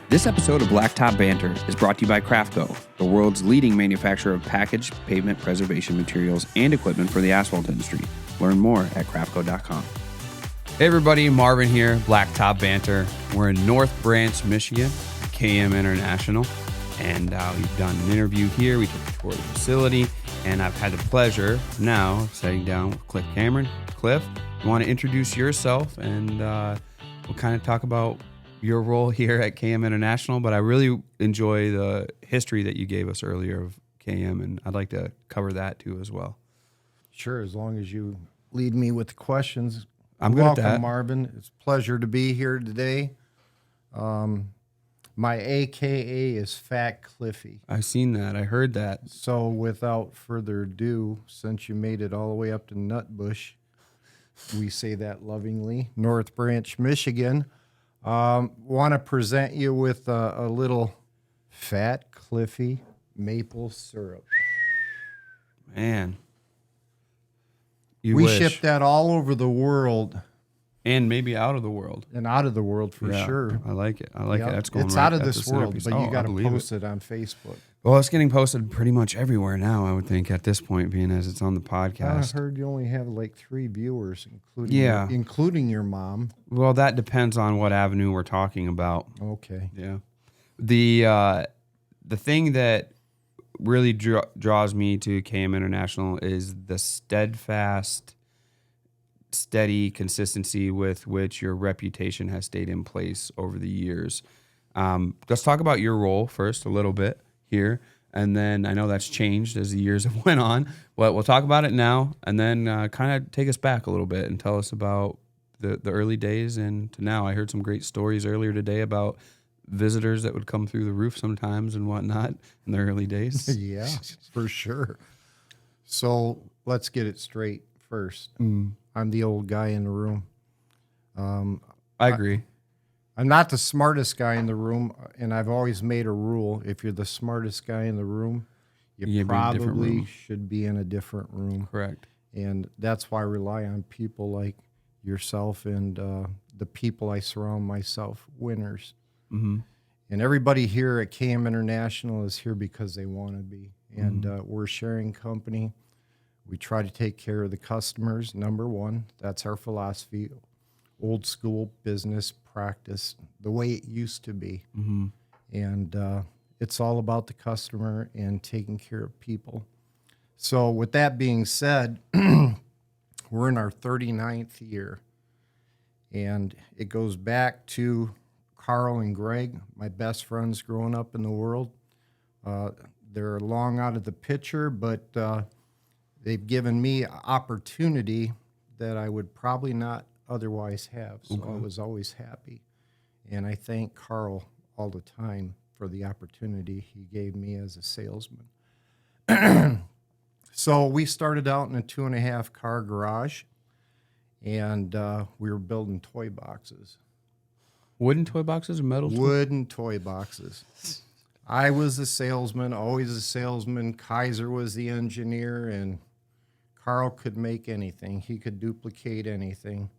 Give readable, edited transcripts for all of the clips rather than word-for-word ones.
This episode of Blacktop Banter is brought to you by Craftco, the world's leading manufacturer of packaged pavement preservation materials and equipment for the asphalt industry. Learn more at craftco.com. Hey everybody, Marvin here, Blacktop Banter. We're in North Branch, Michigan, KM International, and we've done an interview here. We took a tour of the facility, and I've had the pleasure now of sitting down with Cliff Cameron. Cliff, you want to introduce yourself, and we'll kind of talk about your role here at KM International, but I really enjoy the history that you gave us earlier of KM, and I'd like to cover that too as well. Sure, as long as you lead me with the questions. I'm good at that. Welcome, Marvin. It's a pleasure to be here today. My AKA is Fat Cliffy. I've seen that. I heard that. So without further ado, since you made it all the way up to Nutbush, we say that lovingly, North Branch, Michigan. Want to present you with a little Fat Cliffy maple syrup. Man. We ship that all over the world. And maybe out of the world. And out of the world for sure. I like it. I like it. That's going It's right out of at this the world, centerpiece. but you got to I believe post it on Facebook. Well, it's getting posted pretty much everywhere now, I would think, at this point, being as it's on the podcast. I heard you only have like 3 viewers, including your mom. Well, that depends on what avenue we're talking about. Okay. Yeah. The thing that really draws me to KM International is the steadfast, steady consistency with which your reputation has stayed in place over the years. Let's talk about your role first a little bit here, and then I know that's changed as the years have went on, but we'll talk about it now, and then kind of take us back a little bit and tell us about the early days and to now. I heard some great stories earlier today about visitors that would come through the roof sometimes and whatnot in the early days. Yeah, for sure. So let's get it straight first. I'm the old guy in the room. I agree. I'm not the smartest guy in the room, and I've always made a rule. If you're the smartest guy in the room, you probably should be in a different room. Correct. And that's why I rely on people like yourself and the people I surround myself, winners. Mm-hmm. And everybody here at KM International is here because they want to be. And we're a sharing company. We try to take care of the customers, number one. That's our philosophy. Old school business practice, the way it used to be. Mm-hmm. And it's all about the customer and taking care of people. So with that being said, we're in our 39th year. And it goes back to Carl and Greg, my best friends growing up in the world. They're long out of the picture, but they've given me opportunity that I would probably not otherwise have. So I was always happy. And I thank Carl all the time for the opportunity he gave me as a salesman. So we started out in a 2.5 car garage, and we were building toy boxes. Wooden toy boxes or metal? Wooden toy boxes. I was the salesman, always a salesman. Keizer was the engineer, and Carl could make anything. He could duplicate anything.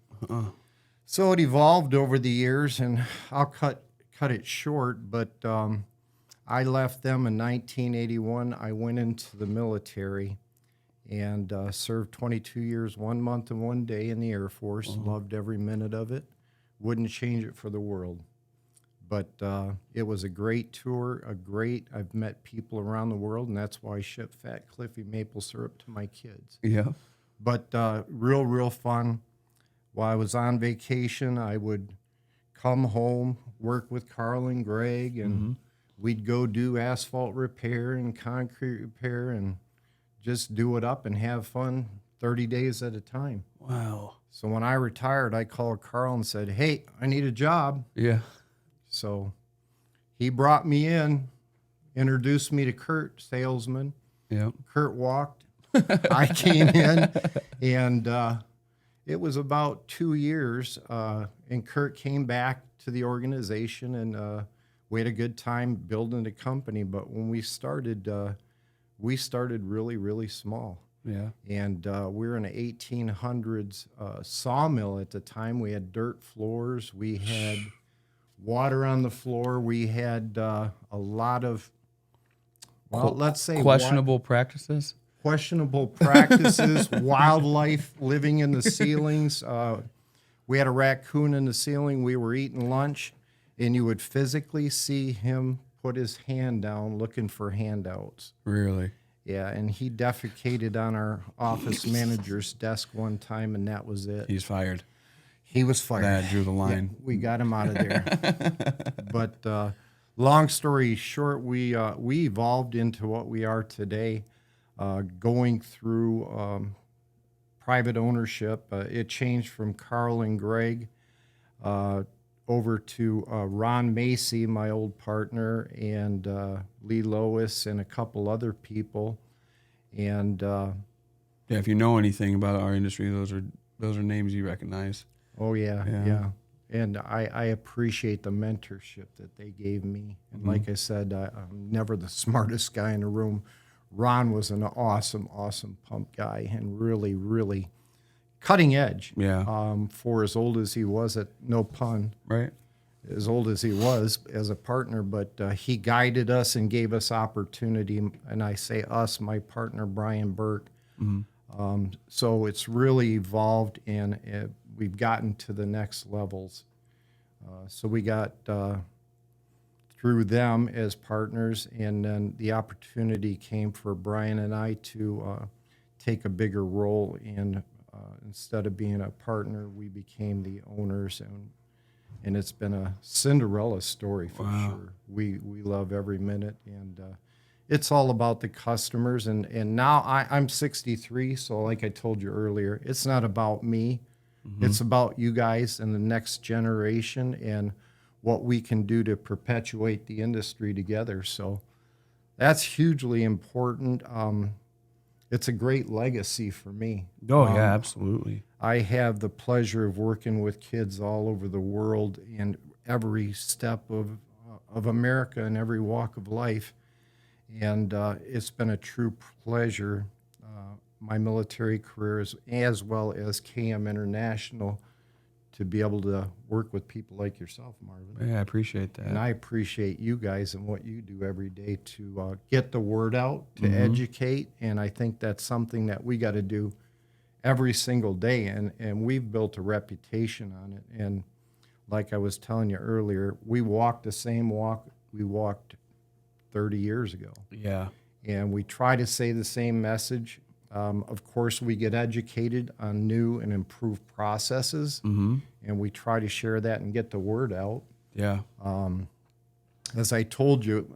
So it evolved over the years, and I'll cut it short, but I left them in 1981. I went into the military and served 22 years, 1 month and 1 day in the Air Force. Loved every minute of it. Wouldn't change it for the world. But it was a great tour, I've met people around the world, and that's why I ship Fat Cliffy maple syrup to my kids. Yeah. But real fun. While I was on vacation, I would come home, work with Carl and Greg, and we'd go do asphalt repair and concrete repair and just do it up and have fun 30 days at a time. Wow. So when I retired, I called Carl and said, hey, I need a job. Yeah. So he brought me in, introduced me to Kurt, salesman. Yeah. Kurt walked. I came in, and it was about 2 years, and Kurt came back to the organization, and we had a good time building the company. But when we started really, really small. Yeah. And we were in an 1800s sawmill at the time. We had dirt floors. We had water on the floor. We had a lot of, well, let's say questionable practices. Questionable practices, wildlife living in the ceilings. We had a raccoon in the ceiling. We were eating lunch, and you would physically see him put his hand down looking for handouts. Really? Yeah, and he defecated on our office manager's desk one time, and that was it. He's fired. He was fired. That drew the line. Yeah, we got him out of there. But long story short, we evolved into what we are today, going through private ownership. It changed from Carl and Greg over to Ron Macy, my old partner, and Lee Lois and a couple other people. And yeah, if you know anything about our industry, those are names you recognize. Oh, yeah. And I appreciate the mentorship that they gave me. And like I said, I'm never the smartest guy in the room. Ron was an awesome pump guy and really, really cutting edge. Yeah. For as old as he was, no pun. Right. As old as he was as a partner, but he guided us and gave us opportunity. And I say us, my partner, Brian Burke. So it's really evolved, and we've gotten to the next levels. So we got through them as partners, and then the opportunity came for Brian and I to take a bigger role in, instead of being a partner, we became the owners, and it's been a Cinderella story for sure. We love every minute, and it's all about the customers. And now I'm 63, so like I told you earlier, it's not about me. It's about you guys and the next generation and what we can do to perpetuate the industry together. So that's hugely important. It's a great legacy for me. Oh, yeah, absolutely. I have the pleasure of working with kids all over the world in every step of America and every walk of life. And it's been a true pleasure, my military career as well as KM International, to be able to work with people like yourself, Marvin. Yeah, I appreciate that. And I appreciate you guys and what you do every day to get the word out, to educate. And I think that's something that we got to do every single day. And we've built a reputation on it. And like I was telling you earlier, we walked the same walk we walked 30 years ago. Yeah. And we try to say the same message. Of course, we get educated on new and improved processes, and we try to share that and get the word out. Yeah. As I told you,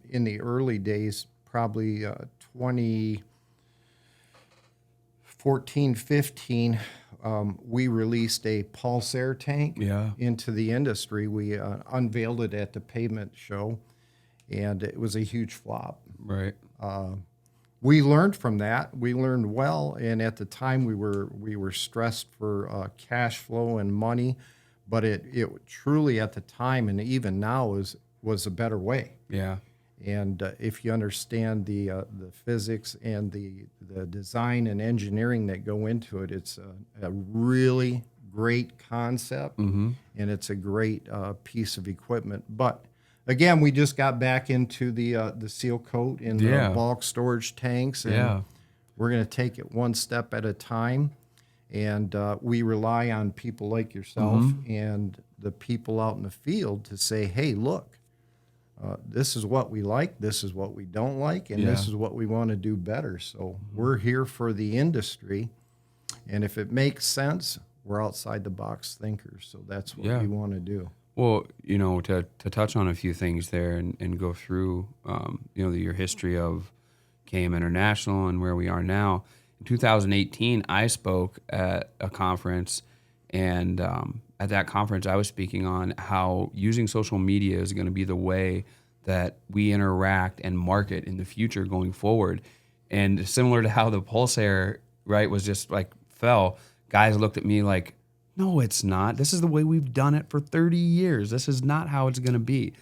in the early days, probably 2014, 15, we released a pulse air tank into the industry. We unveiled it at the Pavement show, and it was a huge flop. Right. We learned from that. We learned well, and at the time we were stressed for cash flow and money, but it truly at the time and even now was a better way. Yeah. And if you understand the physics and the design and engineering that go into it, it's a really great concept, and it's a great piece of equipment. But again, we just got back into the seal coat and the bulk storage tanks, and we're going to take it one step at a time. And we rely on people like yourself and the people out in the field to say, hey, look, this is what we like, this is what we don't like, and this is what we want to do better. So we're here for the industry, and if it makes sense, we're outside the box thinkers. So that's what we want to do. Well, you know, to touch on a few things there and go through, you know, your history of KM International and where we are now. In 2018, I spoke at a conference, and at that conference, I was speaking on how using social media is going to be the way that we interact and market in the future going forward. And similar to how the pulse air, right, was just like fell, guys looked at me like, no, it's not. This is the way we've done it for 30 years. This is not how it's going to be.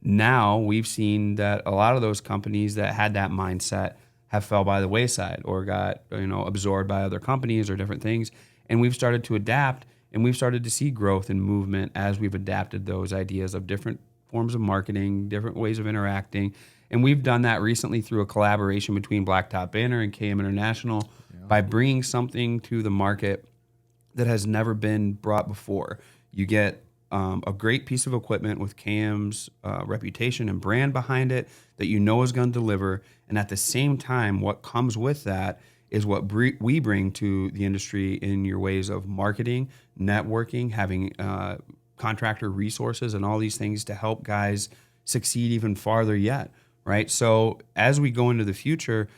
Now we've seen that a lot of those companies that had that mindset have fell by the wayside or got, you know, absorbed by other companies or different things. And we've started to adapt. And we've started to see growth and movement as we've adapted those ideas of different forms of marketing, different ways of interacting. And we've done that recently through a collaboration between Blacktop Banter and KM International by bringing something to the market that has never been brought before. You get a great piece of equipment with KM's reputation and brand behind it that you know is going to deliver. And at the same time, what comes with that is what we bring to the industry in your ways of marketing, networking, having contractor resources and all these things to help guys succeed even farther yet, right? So as we go into the future,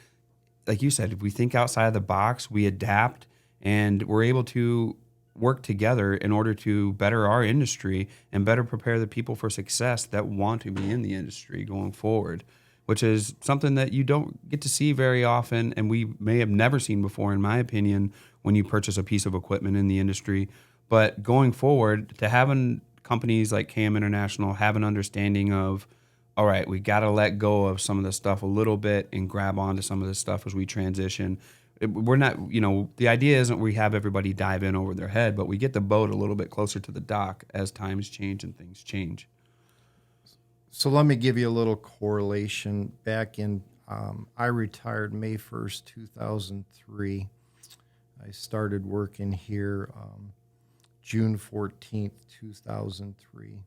like you said, if we think outside the box, we adapt, and we're able to work together in order to better our industry and better prepare the people for success that want to be in the industry going forward, which is something that you don't get to see very often, and we may have never seen before, in my opinion, when you purchase a piece of equipment in the industry. But going forward, to having companies like KM International have an understanding of, all right, we got to let go of some of the stuff a little bit and grab onto some of the stuff as we transition. We're not, the idea isn't we have everybody dive in over their head, but we get the boat a little bit closer to the dock as times change and things change. So let me give you a little correlation. Back in, I retired May 1st, 2003. I started working here June 14th, 2003.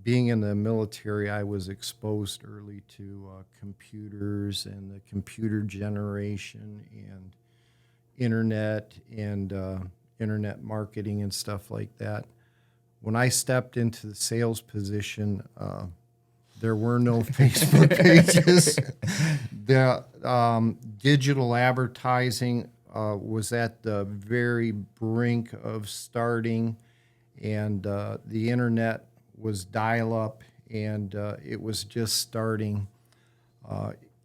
Being in the military, I was exposed early to computers and the computer generation and internet marketing and stuff like that. When I stepped into the sales position, there were no Facebook pages. The digital advertising was at the very brink of starting, and the internet was dial-up, and it was just starting.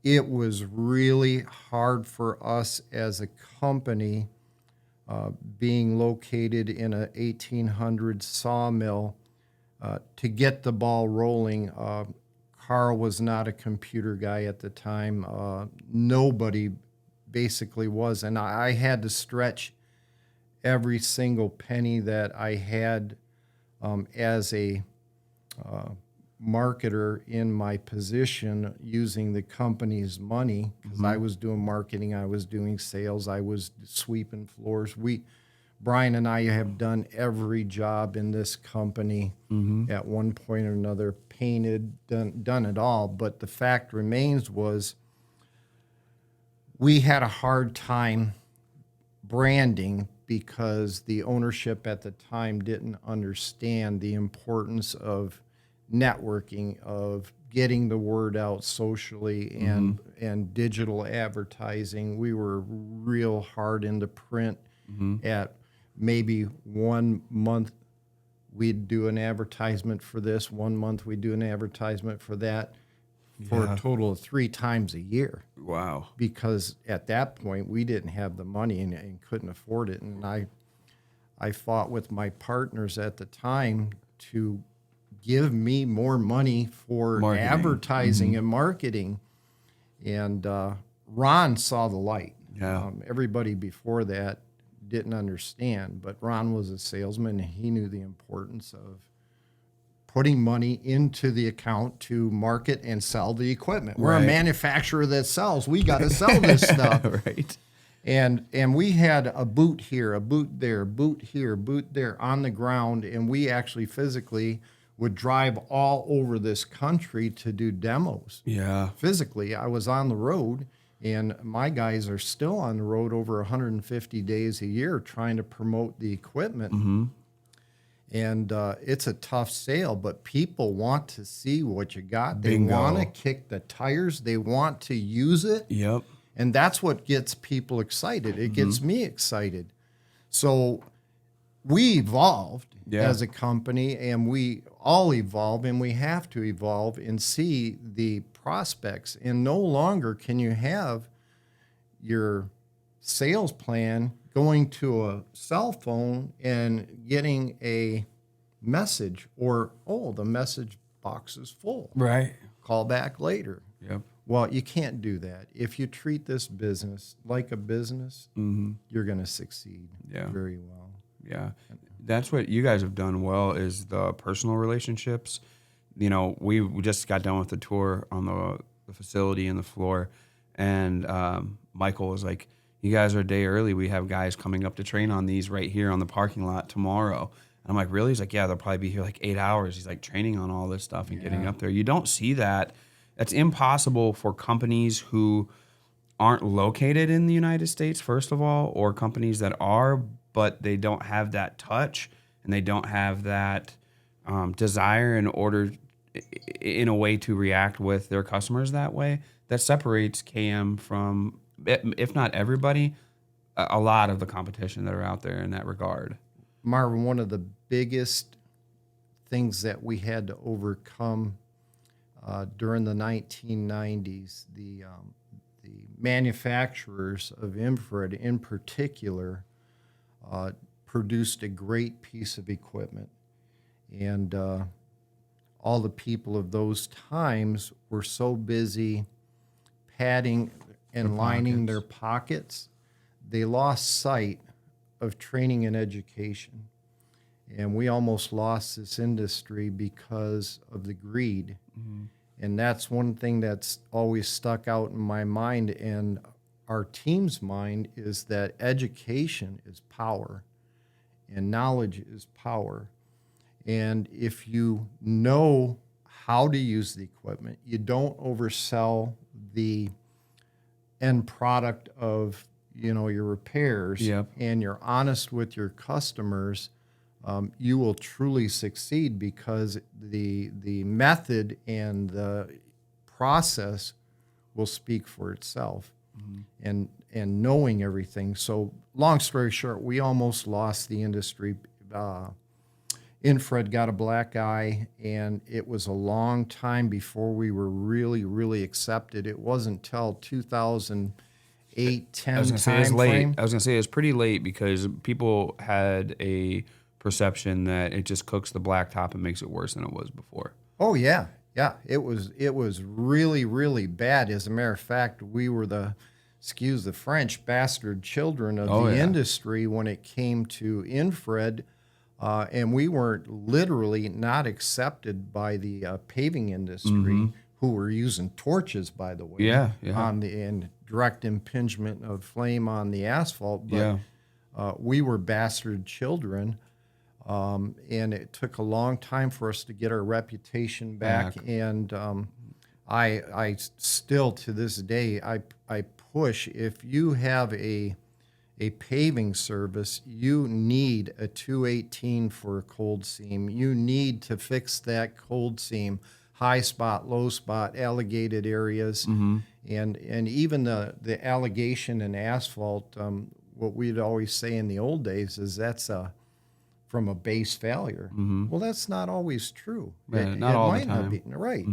It was really hard for us as a company, being located in a 1800 sawmill, to get the ball rolling. Carl was not a computer guy at the time. Nobody basically was, and I had to stretch every single penny that I had as a marketer in my position, using the company's money, because I was doing marketing, I was doing sales, I was sweeping floors. Brian and I have done every job in this company at one point or another, painted, done it all. But the fact remains was we had a hard time branding because the ownership at the time didn't understand the importance of networking, of getting the word out socially, and digital advertising. We were real hard into print. At maybe 1 month we'd do an advertisement for this, 1 month we'd do an advertisement for that, for a total of 3 times a year. Wow. Because at that point we didn't have the money and couldn't afford it. And I fought with my partners at the time to give me more money for advertising and marketing. And Ron saw the light. Everybody before that didn't understand, but Ron was a salesman, and he knew the importance of putting money into the account to market and sell the equipment. We're a manufacturer that sells. We got to sell this stuff. Right. And we had a boot here, a boot there, boot here, boot there on the ground, and we actually physically would drive all over this country to do demos. Physically, I was on the road, and my guys are still on the road over 150 days a year trying to promote the equipment. And it's a tough sale, but people want to see what you got. They want to kick the tires. They want to use it. And that's what gets people excited. It gets me excited. So we evolved as a company, and we all evolve, and we have to evolve and see the prospects. And no longer can you have your sales plan going to a cell phone and getting a message, or, oh, the message box is full. Right. Call back later. Well, you can't do that. If you treat this business like a business, you're going to succeed very well. Yeah. That's what you guys have done well, is the personal relationships. You know, we just got done with the tour on the facility and the floor, and Michael was like, "You guys are a day early. We have guys coming up to train on these right here on the parking lot tomorrow." And I'm like, "Really?" He's like, "Yeah, they'll probably be here like 8 hours." He's like, training on all this stuff and getting up there. You don't see that. That's impossible for companies who aren't located in the United States, first of all, or companies that are, but they don't have that touch and they don't have that desire in a way to react with their customers that way. That separates KM from, if not everybody, a lot of the competition that are out there in that regard. Marvin, one of the biggest things that we had to overcome during the 1990s, the manufacturers of infrared in particular produced a great piece of equipment. And all the people of those times were so busy padding and lining their pockets, they lost sight of training and education. And we almost lost this industry because of the greed. Mm-hmm. And that's one thing that's always stuck out in my mind and our team's mind, is that education is power and knowledge is power. And if you know how to use the equipment, you don't oversell the end product of, you know, your repairs, and you're honest with your customers, you will truly succeed, because the method and the process will speak for itself. Mm-hmm. and knowing everything. So long story short, we almost lost the industry. Infrared got a black eye, and it was a long time before we were really, really accepted. It wasn't till 2008, 10 time frame. I was going to say it's pretty late, because people had a perception that it just cooks the blacktop and makes it worse than it was before. Oh, yeah. Yeah, it was really, really bad. As a matter of fact, we were the, excuse the French, bastard children of the industry when it came to infrared. And we weren't literally not accepted by the paving industry, who were using torches, by the way, on the and direct impingement of flame on the asphalt. But we were bastard children, and it took a long time for us to get our reputation back. And I still, to this day, I push, if you have a paving service, you need a 218 for a cold seam. You need to fix that cold seam, high spot, low spot, alligated areas, and even the alligation and asphalt. What we'd always say in the old days is that's from a base failure. Well, that's not always true. Not all the time. Not be, right.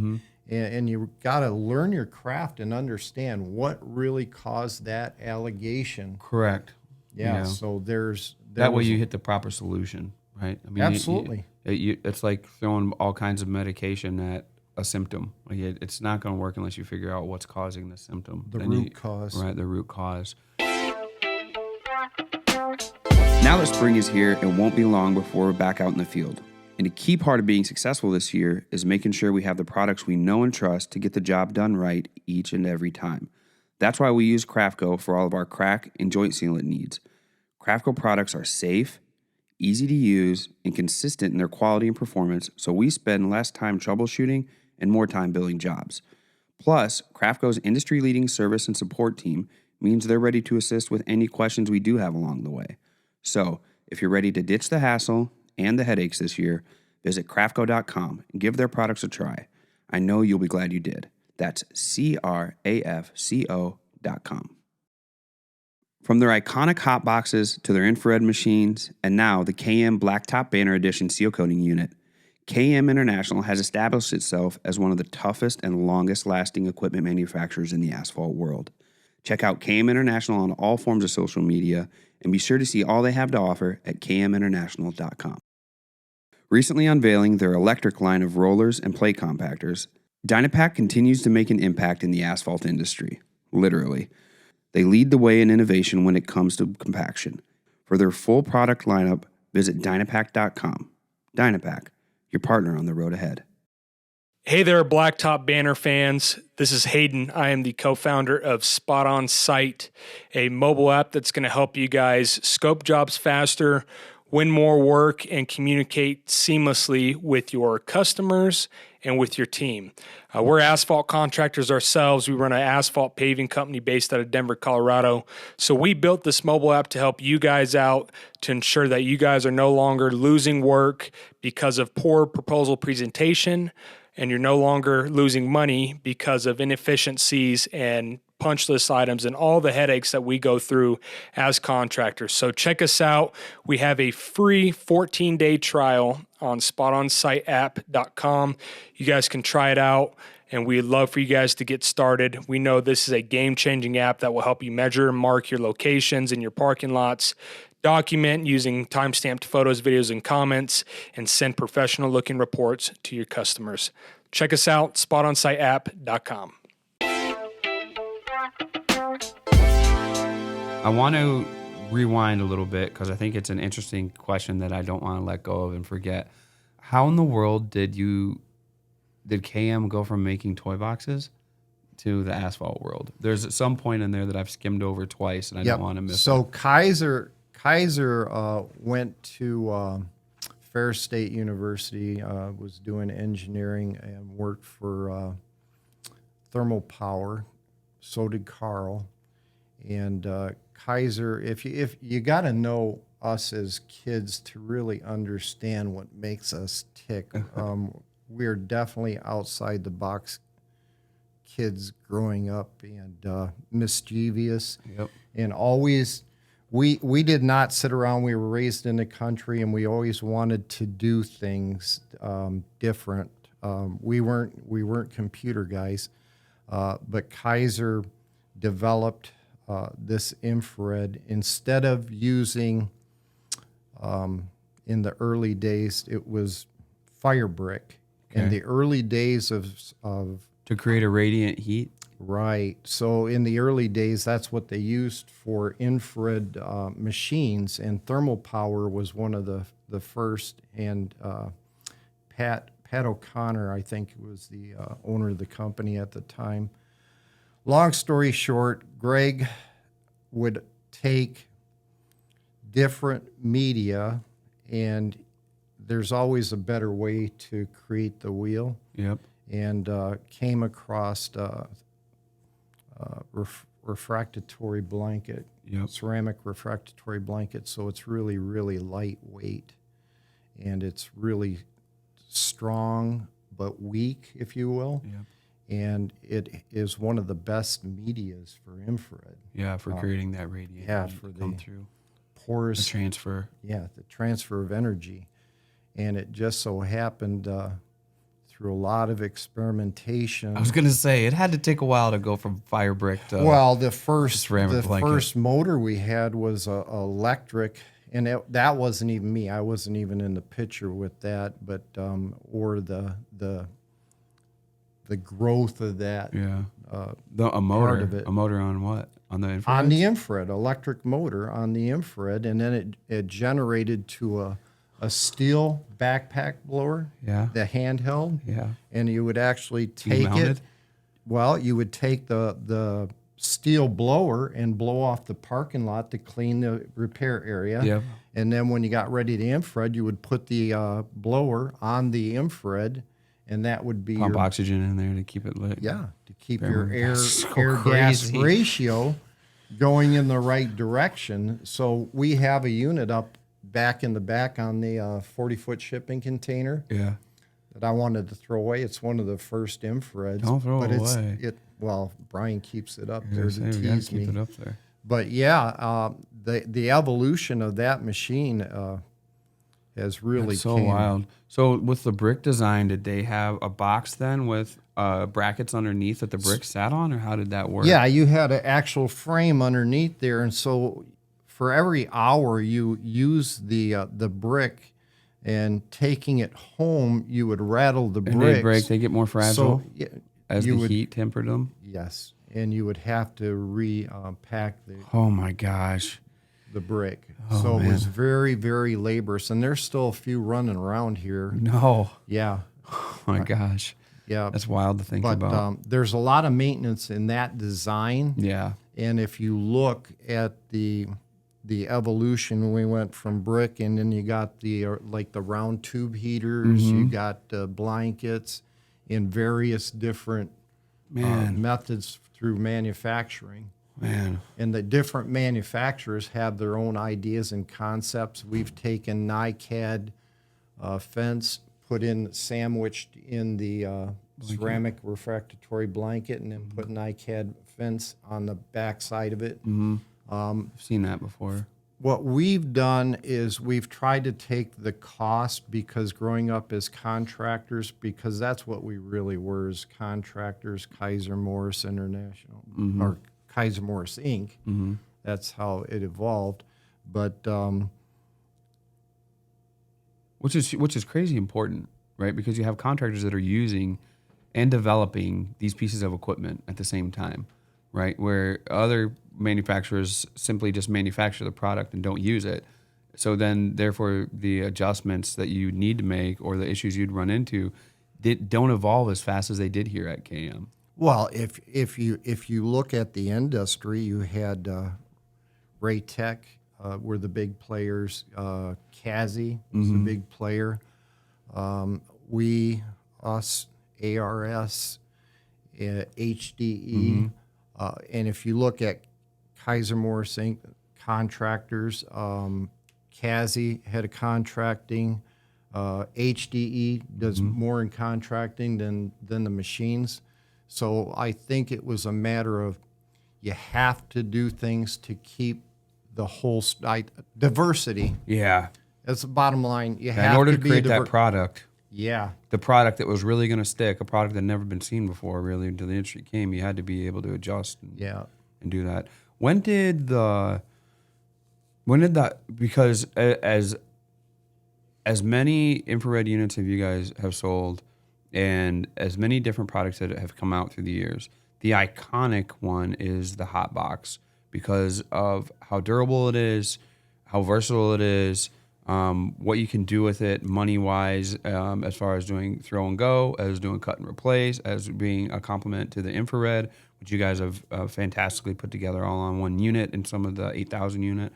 And you got to learn your craft and understand what really caused that allegation. Correct. Yeah. So that way you hit the proper solution, right? I mean, absolutely. It's like throwing all kinds of medication at a symptom. Like it's not going to work unless you figure out what's causing the symptom. The root cause. Right, the root cause. Now that spring is here, it won't be long before we're back out in the field. And a key part of being successful this year is making sure we have the products we know and trust to get the job done right each and every time. That's why we use Craftco for all of our crack and joint sealant needs. Craftco products are safe, easy to use, and consistent in their quality and performance, so we spend less time troubleshooting and more time building jobs. Plus, Craftco's industry-leading service and support team means they're ready to assist with any questions we do have along the way. So, if you're ready to ditch the hassle and the headaches this year, visit craftco.com and give their products a try. I know you'll be glad you did. That's CRAFCO.com. From their iconic hotboxes to their infrared machines, and now the KM Blacktop Banter Edition seal coating unit, KM International has established itself as one of the toughest and longest-lasting equipment manufacturers in the asphalt world. Check out KM International on all forms of social media, and be sure to see all they have to offer at kminternational.com. Recently unveiling their electric line of rollers and plate compactors, Dynapack continues to make an impact in the asphalt industry, literally. They lead the way in innovation when it comes to compaction. For their full product lineup, Visit Dynapack.com. Dynapack, your partner on the road ahead. Hey there, Blacktop Banter fans. This is Hayden. I am the co-founder of Spot On Site, a mobile app that's going to help you guys scope jobs faster, win more work, and communicate seamlessly with your customers and with your team. We're asphalt contractors ourselves. We run an asphalt paving company based out of Denver, Colorado. So we built this mobile app to help you guys out, to ensure that you guys are no longer losing work because of poor proposal presentation, and you're no longer losing money because of inefficiencies and punch list items and all the headaches that we go through as contractors. So check us out. We have a free 14-day trial on spotonsiteapp.com. You guys can try it out, and we'd love for you guys to get started. We know this is a game-changing app that will help you measure and mark your locations in your parking lots, document using time-stamped photos, videos, and comments, and send professional-looking reports to your customers. Check us out, spotonsiteapp.com. I want to rewind a little bit because I think it's an interesting question that I don't want to let go of and forget. How in the world did KM go from making toy boxes to the asphalt world? There's some point in there that I've skimmed over twice, and I don't want to miss so it. Keizer went to Fair State University, was doing engineering and worked for Thermal Power. So did Carl. And Keizer, if you got to know us as kids to really understand what makes us tick. We're definitely outside the box kids growing up, and mischievous. Yep. And always, we did not sit around. We were raised in the country, and we always wanted to do things different. We weren't computer guys, but Keizer developed this infrared. Instead of using, in the early days, it was fire brick. Okay. In the early days of To create a radiant heat? Right. So in the early days, that's what they used for infrared machines, and Thermal Power was one of the first. And Pat O'Connor, I think, was the owner of the company at the time. Long story short, Greg would take different media, and there's always a better way to create the wheel. Yep. And came across refractory blanket, Yep. ceramic refractory blanket. So it's really, really lightweight, and it's really strong but weak, if you will. Yep. And it is one of the best medias for infrared. Yeah, for creating that radiant Yeah, heat for to come the through. pores. The transfer. Yeah, the transfer of energy. And it just so happened through a lot of experimentation. I was going to say, it had to take a while to go from fire brick to the first motor we had was electric, and that wasn't even me. I wasn't even in the picture with that, but or the growth of that. Yeah. A motor. Part of it. A motor on what? On the infrared? On the infrared, electric motor on the infrared, and then it generated to a steel backpack blower. Yeah. The handheld. Yeah. And you would actually take mounted? it. Well, you would take the steel blower and blow off the parking lot to clean the repair area. Yep. And then when you got ready to infrared, you would put the blower on the infrared, and that would be pump oxygen in there to keep it lit. Yeah, to keep Very your air so gas crazy. ratio going in the right direction. So we have a unit up back in the back on the 40-foot shipping container. Yeah. That I wanted to throw away. It's one of the first infrareds. Don't throw it away. Well, Brian keeps it up I there was to gonna say, we gotta tease me. keep it up there. But yeah, the evolution of that machine has really That's so wild. So with the brick design, did they have a box then with brackets underneath that the brick sat on, or how did that work? Yeah, you had an actual frame underneath there, and so for every hour you use the brick, and taking it home, you would rattle the bricks. And they break, they get more fragile as the would, heat tempered them? Yes, and you would have to repack the... Oh my gosh. the brick. So it was very, very laborious. And there's still a few running around here. No. Yeah. Oh my gosh. Yeah. That's wild to think But about. there's a lot of maintenance in that design. Yeah. And if you look at the evolution, we went from brick, and then you got the like the round tube heaters, you got blankets in various different methods through manufacturing. Man. And the different manufacturers have their own ideas and concepts. We've taken NiCad fence, put in sandwiched in the ceramic refractory blanket, and then put NiCad fence on the back side of it. I've seen that before. What we've done is we've tried to take the cost, because growing up as contractors, because that's what we really were, as contractors, Keizer-Morris International, or Keizer-Morris Inc. That's how it evolved. But which is crazy important, right? Because you have contractors that are using and developing these pieces of equipment at the same time, right? Where other manufacturers simply just manufacture the product and don't use it. So then, therefore, the adjustments that you need to make or the issues you'd run into don't evolve as fast as they did here at KM. well, if you look at the industry, you had Raytech were the big players. Kazi was the big player. Us, ARS, HDE, and if you look at Keizer-Morris Inc. contractors, Kazi head of contracting, HDE does more in contracting than the machines. So I think it was a matter of you have to do things to keep the whole diversity. Yeah. That's the bottom line. You In have order to to be create that product, Yeah. the product that was really going to stick, a product that had never been seen before, really, until the industry came, you had to be able to adjust and do that. When did that, because as many infrared units have you guys have sold, and as many different products that have come out through the years, the iconic one is the hotbox, because of how durable it is, how versatile it is, what you can do with it money-wise, as far as doing throw and go, as doing cut and replace, as being a complement to the infrared, which you guys have fantastically put together all on one unit in some of the 8,000 unit.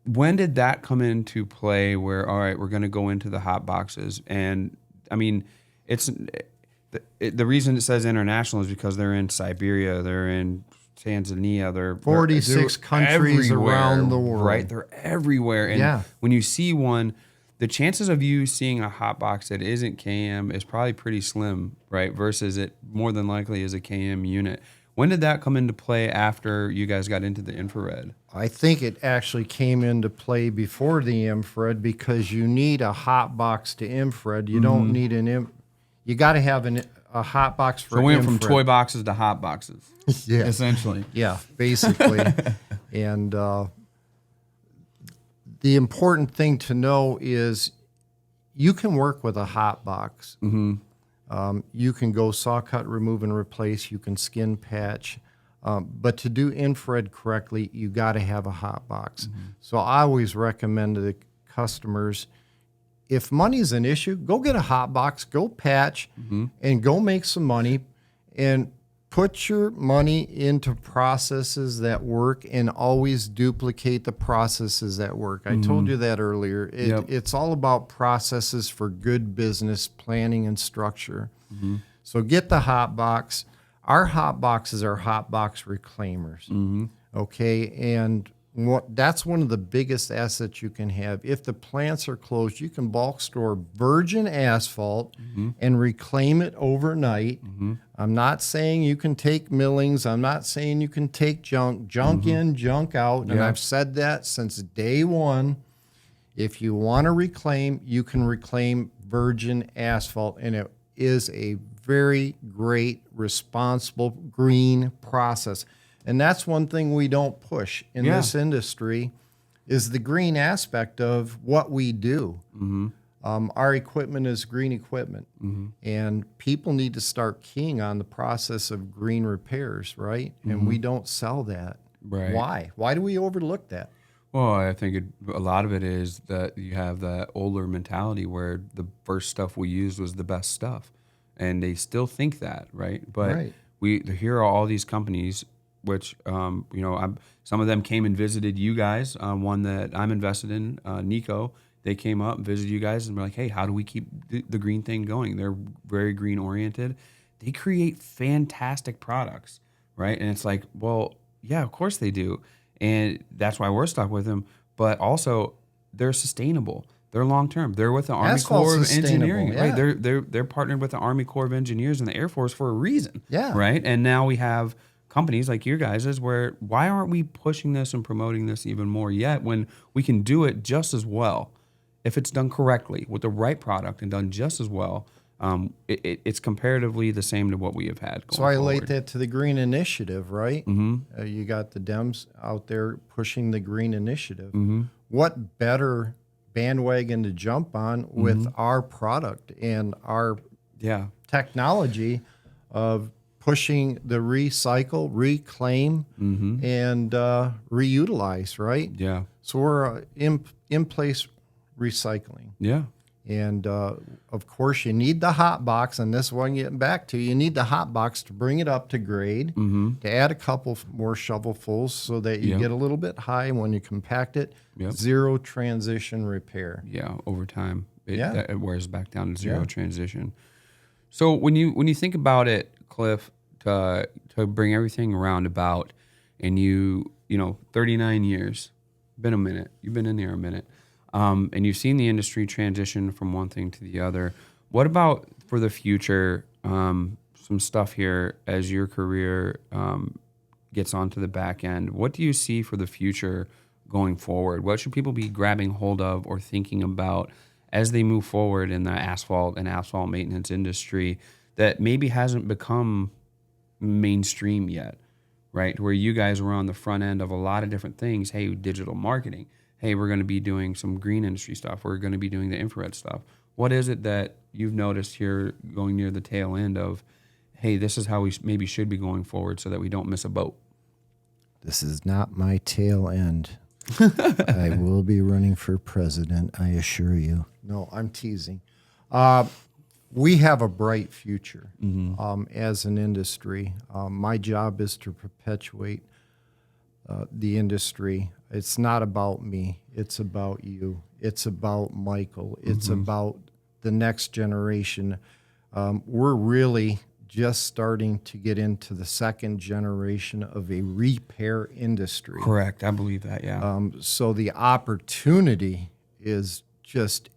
When did that come into play where, all right, we're going to go into the hot boxes? And, I mean, it's the reason it says international is because they're in Siberia, they're in Tanzania, they're 46 countries around the world. Right, they're everywhere. And when you see one, the chances of you seeing a hot box that isn't KM is probably pretty slim, right? Versus it more than likely is a KM unit. When did that come into play after you guys got into the infrared? I think it actually came into play before the infrared, because you need a hot box to infrared. You don't need you got to have a hot box for infrared. So we went from toy boxes to hot boxes. Yeah. Essentially. Yeah, basically. And the important thing to know is you can work with a hot box. You can go saw cut, remove, and replace. You can skin patch. But to do infrared correctly, you got to have a hot box. So I always recommend to the customers, if money's an issue, go get a hot box, go patch, and go make some money, and put your money into processes that work, and always duplicate the processes that work. I told you that earlier. It's all about processes for good business planning and structure. So get the hot box. Our hot boxes are hot box reclaimers. Okay, and that's one of the biggest assets you can have. If the plants are closed, you can bulk store virgin asphalt and reclaim it overnight. I'm not saying you can take millings. I'm not saying you can take junk in, junk out. And I've said that since day one. If you want to reclaim, you can reclaim virgin asphalt, and it is a very great, responsible, green process. And that's one thing we don't push in this industry, is the green aspect of what we do. Our equipment is green equipment, and people need to start keying on the process of green repairs, right? And we don't sell that. Right. Why? Why do we overlook that? Well, I think a lot of it is that you have that older mentality where the first stuff we used was the best stuff, and they still think that, right? But Right. here are all these companies, which some of them came and visited you guys. One that I'm invested in, Nico, they came up and visited you guys and were like, "Hey, how do we keep the green thing going?" They're very green oriented. They create fantastic products, right? And it's like, well, yeah, of course they do. And that's why we're stuck with them. But also, they're sustainable. They're long term. They're with the Army Asphalt's Corps of sustainable, Engineering, yeah. right? They're partnered with the Army Corps of Engineers and the Air Force for a reason, Yeah. right? And now we have companies like your guys's where why aren't we pushing this and promoting this even more yet when we can do it just as well if it's done correctly with the right product and done just as well. It's comparatively the same to what we have had going So I forward. relate that to the Green Initiative, right? Mm-hmm. You got the Dems out there pushing the Green Initiative. Mm-hmm. What better bandwagon to jump on with our product and our Yeah. technology of pushing the recycle, reclaim, and reutilize, right? Yeah. So we're in place recycling. Yeah. And of course, you need the hot box, and this is what I'm getting back to. You need the hot box to bring it up to grade, to add a couple more shovelfuls so that you get a little bit high when you compact it. Zero transition repair. Yeah, over time, Yeah. it wears back down to zero transition. So when you think about it, Cliff, to bring everything around about, and you 39 years, been a minute. You've been in there a minute. And you've seen the industry transition from one thing to the other. What about for the future? Some stuff here as your career gets onto the back end. What do you see for the future going forward? What should people be grabbing hold of or thinking about as they move forward in the asphalt and asphalt maintenance industry that maybe hasn't become mainstream yet, right? Where you guys were on the front end of a lot of different things. Hey, digital marketing. Hey, we're going to be doing some green industry stuff. We're going to be doing the infrared stuff. What is it that you've noticed here going near the tail end of, hey, this is how we maybe should be going forward so that we don't miss a boat? This is not my tail end. I will be running for president, I assure you. No, I'm teasing. We have a bright future as an industry. My job is to perpetuate the industry. It's not about me. It's about you. It's about Michael. It's about the next generation. We're really just starting to get into the second generation of a repair industry. Correct. I believe that, yeah. So the opportunity is just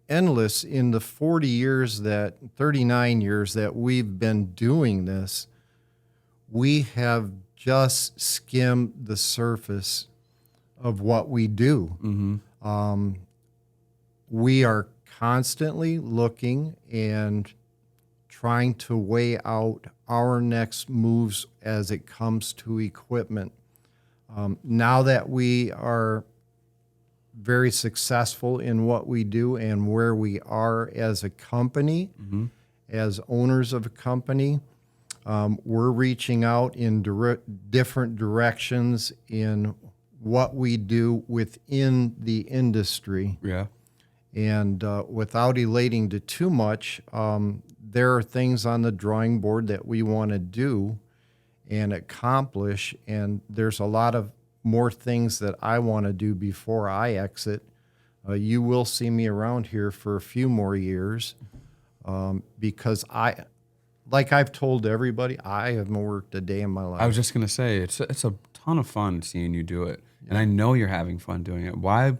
endless. In the 39 years that we've been doing this, we have just skimmed the surface of what we do. We are constantly looking and trying to weigh out our next moves as it comes to equipment. Now that we are very successful in what we do and where we are as a company, as owners of a company, we're reaching out in different directions in what we do within the industry. Yeah. And without elating to too much, there are things on the drawing board that we want to do and accomplish, and there's a lot of more things that I want to do before I exit. You will see me around here for a few more years because like I've told everybody, I haven't worked a day in my life. I was just going to say, it's a ton of fun seeing you do it. And I know you're having fun doing it. Why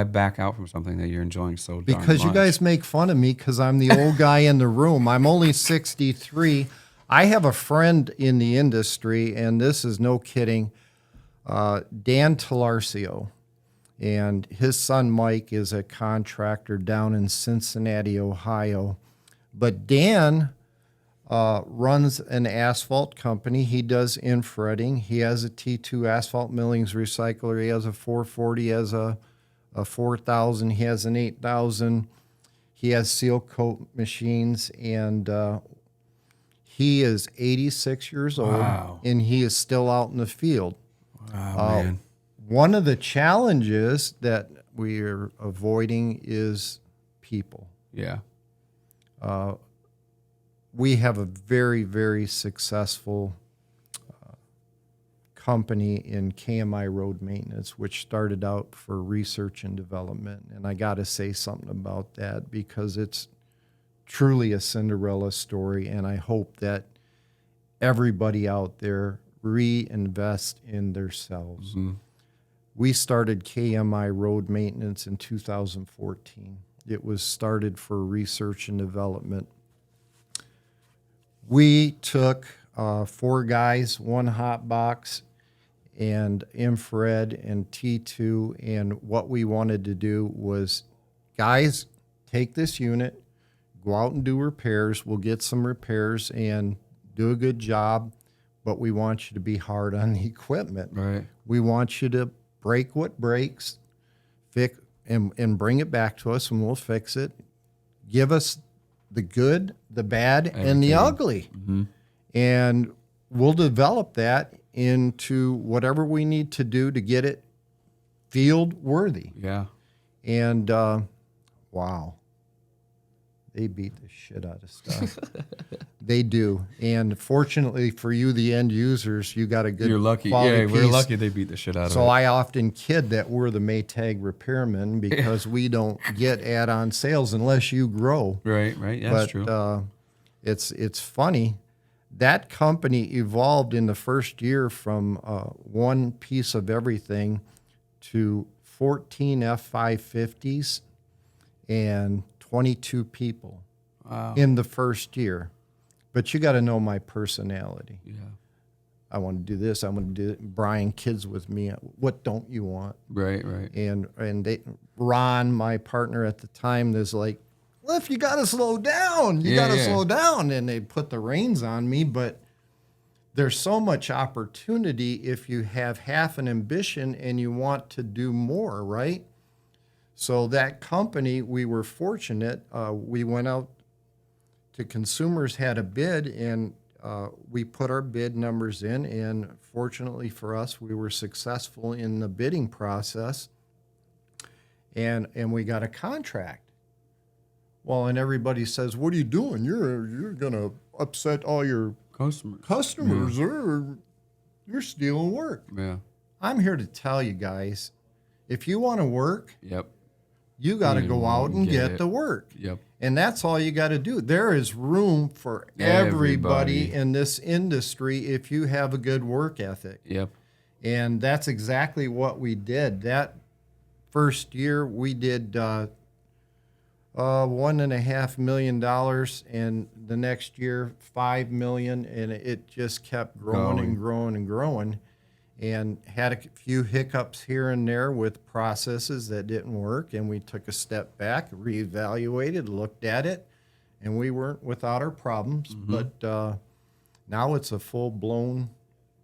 back out from something that you're enjoying so darn Because you much? guys make fun of me because I'm the old guy in the room. I'm only 63. I have a friend in the industry, and this is no kidding, Dan Talarcio. And his son Mike is a contractor down in Cincinnati, Ohio. But Dan runs an asphalt company. He does infrareding. He has a T2 asphalt millings recycler. He has a 440, he has a 4,000, he has an 8,000. He has seal coat machines, and he is 86 years old, Wow. and he is still out in the field. Oh, man. One of the challenges that we are avoiding is people. Yeah. We have a very, very successful company in KMI Road Maintenance, which started out for research and development. And I got to say something about that because it's truly a Cinderella story. And I hope that everybody out there reinvest in themselves. Mm-hmm. We started KMI Road Maintenance in 2014. It was started for research and development. We took 4 guys, 1 hotbox, and infrared and T2, and what we wanted to do was, guys, take this unit, go out and do repairs. We'll get some repairs and do a good job, but we want you to be hard on the equipment. Right. We want you to break what breaks, fix, and bring it back to us, and we'll fix it. Give us the good, the bad, and the ugly. Mm-hmm. And we'll develop that into whatever we need to do to get it field worthy. Yeah. And wow, they beat the shit out of stuff. They do. And fortunately for you, the end users, you got a good You're lucky. quality Yeah, we're piece. lucky they beat the shit out of it. So I often kid that we're the Maytag repairmen because we don't get add-on sales unless you grow. Right. Yeah, that's true. It's funny. That company evolved in the first year from one piece of everything to 14 F550s and 22 people in the first year. But you got to know my personality. Yeah. I want to do this. I want to do it. Brian, kids with me. What don't you want? Right. And Ron, my partner at the time, is like, Cliff, you got to slow down. You got to slow down. And they put the reins on me. But there's so much opportunity if you have half an ambition and you want to do more, right? So that company, we were fortunate. We went out to consumers, had a bid, and we put our bid numbers in. And fortunately for us, we were successful in the bidding process. And we got a contract. Well, and everybody says, "What are you doing? You're gonna upset all your customers, or you're stealing work." Yeah. I'm here to tell you guys, if you want to work, Yep. you got to go out and get the work. Yep. And that's all you got to do. There is room for everybody in this industry if you have a good work ethic. Yep. And that's exactly what we did. That first year, we did $1.5 million, and the next year $5 million, and it just kept growing and growing and growing, and had a few hiccups here and there with processes that didn't work, and we took a step back, reevaluated, looked at it, and we weren't without our problems. Mm-hmm. But now it's a full-blown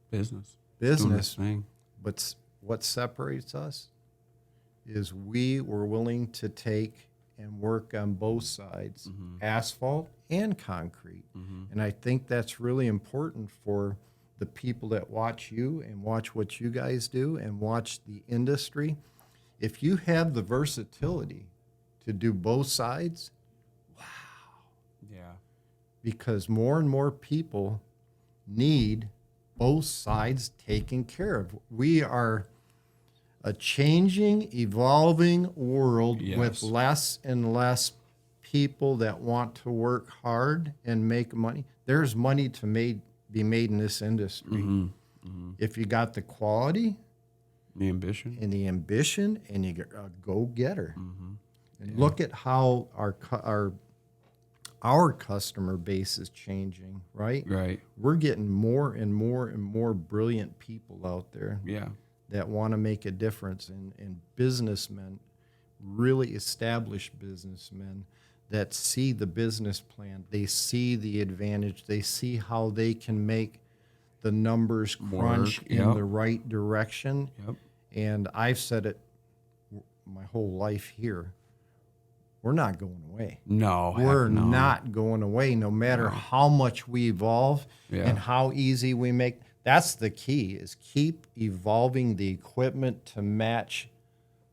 business. Thing. But what separates us is we were willing to take and work on both sides, asphalt and concrete. And I think that's really important for the people that watch you and watch what you guys do and watch the industry. If you have the versatility to do both sides, wow. Yeah. Because more and more people need both sides taken care of. We are a changing, evolving world with less and less people that want to work hard and make money. There's money to be made in this industry. If you got the quality, the ambition, and you're a go-getter. And look at how our customer base is changing, right? Right. We're getting more and more and more brilliant people out there. Yeah. That want to make a difference, and businessmen, really established businessmen that see the business plan, they see the advantage, they see how they can make the numbers crunch in the right direction. Yep. And I've said it my whole life here, we're not going away. No. We're not going away, no matter how much we evolve and how easy we make. that's the key, is keep evolving the equipment to match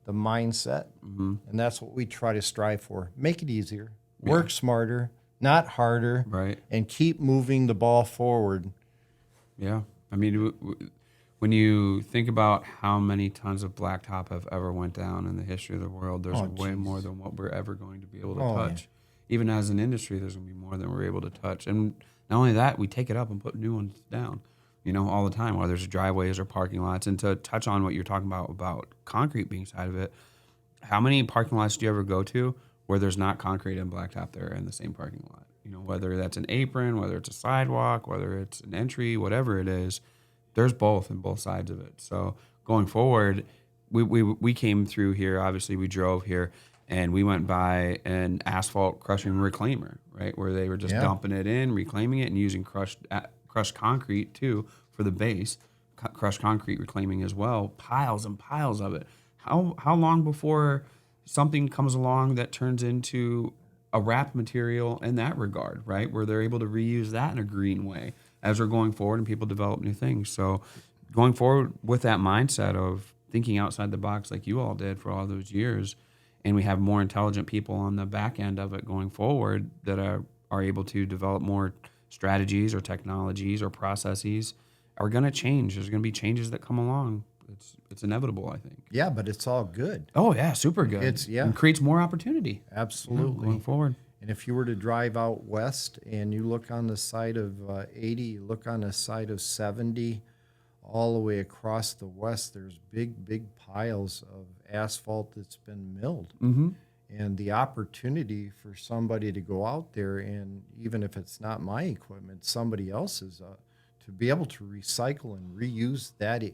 the mindset. And that's what we try to strive for. Make it easier, work smarter, not harder, Right. and keep moving the ball forward. Yeah. I mean, when you think about how many tons of blacktop have ever went down in the history of the world, there's way more than what we're ever going to be able to touch. Yeah. Even as an industry, there's going to be more than we're able to touch. And not only that, we take it up and put new ones down, all the time, whether there's driveways or parking lots. And to touch on what you're talking about concrete being side of it, how many parking lots do you ever go to where there's not concrete and blacktop there in the same parking lot? Whether that's an apron, whether it's a sidewalk, whether it's an entry, whatever it is, there's both and both sides of it. So going forward, we came through here. Obviously, we drove here, and we went by an asphalt crushing reclaimer, right, where they were just dumping it in, reclaiming it, and using crushed concrete too for the base, crushed concrete reclaiming as well, piles and piles of it. How long before something comes along that turns into a wrap material in that regard, right, where they're able to reuse that in a green way as we're going forward and people develop new things? So going forward with that mindset of thinking outside the box like you all did for all those years, and we have more intelligent people on the back end of it going forward that are able to develop more strategies or technologies or processes, are going to change. There's going to be changes that come along. It's inevitable, I think. Yeah, but it's all good. Oh, yeah, super good. And creates more opportunity. Absolutely. Going forward. And if you were to drive out west and you look on the side of 80, you look on the side of 70, all the way across the west, there's big piles of asphalt that's been milled. And the opportunity for somebody to go out there, and even if it's not my equipment, somebody else's, to be able to recycle and reuse that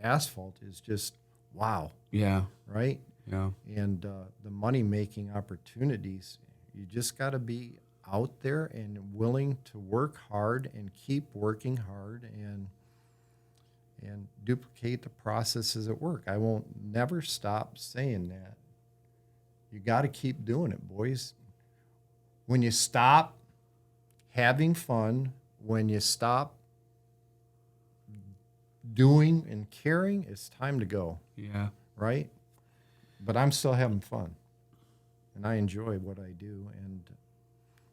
asphalt is just wow. Yeah. Right? Yeah. And the money-making opportunities, you just got to be out there and willing to work hard and keep working hard and duplicate the processes at work. I won't never stop saying that. You got to keep doing it, boys. When you stop having fun, when you stop doing and caring, it's time to go. Yeah. Right? But I'm still having fun. And I enjoy what I do. And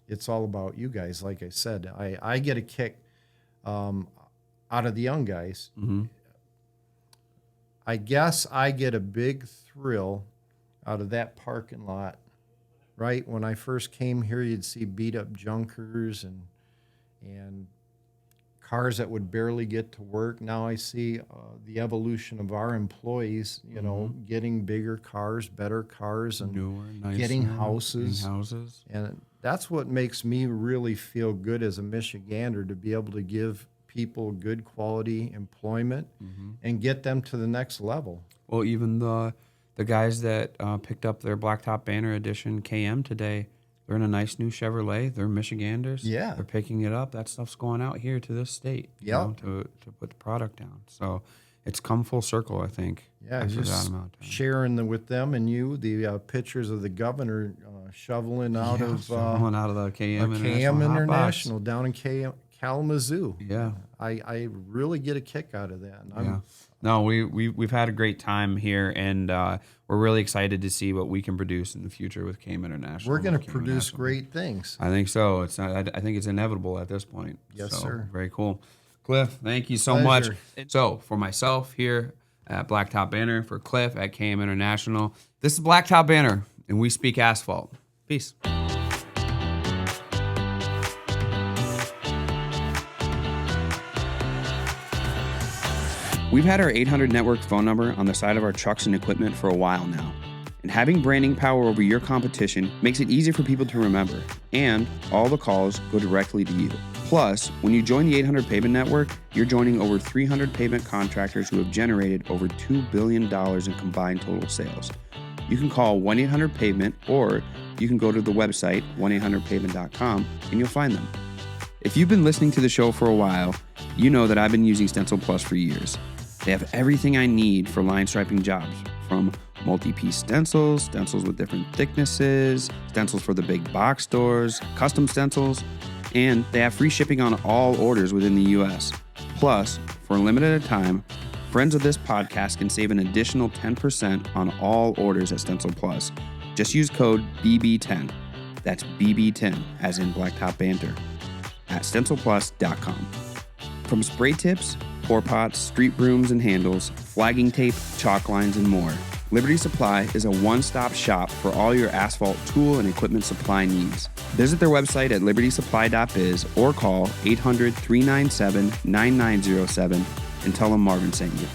it's all about you guys. Like I said, I get a kick out of the young guys. I guess I get a big thrill out of that parking lot, right? When I first came here, you'd see beat up junkers and cars that would barely get to work. Now I see the evolution of our employees, getting bigger cars, better cars, and newer, nicer, getting houses. And that's what makes me really feel good as a Michigander, to be able to give people good quality employment and get them to the next level. Well, even the guys that picked up their Blacktop Banter Edition KM today, they're in a nice new Chevrolet. They're Michiganders. Yeah. They're picking it up. That stuff's going out here to this state, to put the product down. So it's come full circle, I think. Yeah, just sharing with them and you the pictures of the governor shoveling out of the KM International down in Kalamazoo. Yeah. I really get a kick out of that. And No, we've had a great time here, and we're really excited to see what we can produce in the future with KM International. We're going to produce great things. I think so. I think it's inevitable at this point. Yes, sir. Very cool. Cliff, thank you so much. So for myself here at Blacktop Banter, for Cliff at KM International, this is Blacktop Banter, and we speak asphalt. Peace. We've had our 800 network phone number on the side of our trucks and equipment for a while now. And having branding power over your competition makes it easy for people to remember, and all the calls go directly to you. Plus, when you join the 800 Pavement Network, you're joining over 300 pavement contractors who have generated over $2 billion in combined total sales. You can call 1-800-PAVEMENT, or you can go to the website 1-800-PAVEMENT.com and you'll find them. If you've been listening to the show for a while, you know that I've been using Stencil Plus for years. They have everything I need for line striping jobs, from multi-piece stencils, stencils with different thicknesses, stencils for the big box stores, custom stencils, and they have free shipping on all orders within the U.S., plus For a limited time, friends of this podcast can save an additional 10% on all orders at Stencil Plus. Just use code BB10. That's BB10, as in Blacktop Banter, at stencilplus.com. From spray tips, pour pots, street brooms and handles, flagging tape, chalk lines, and more, Liberty Supply is a one-stop shop for all your asphalt tool and equipment supply needs. Visit their website at libertysupply.biz or call 800-397-9907 and tell them Marvin sent you.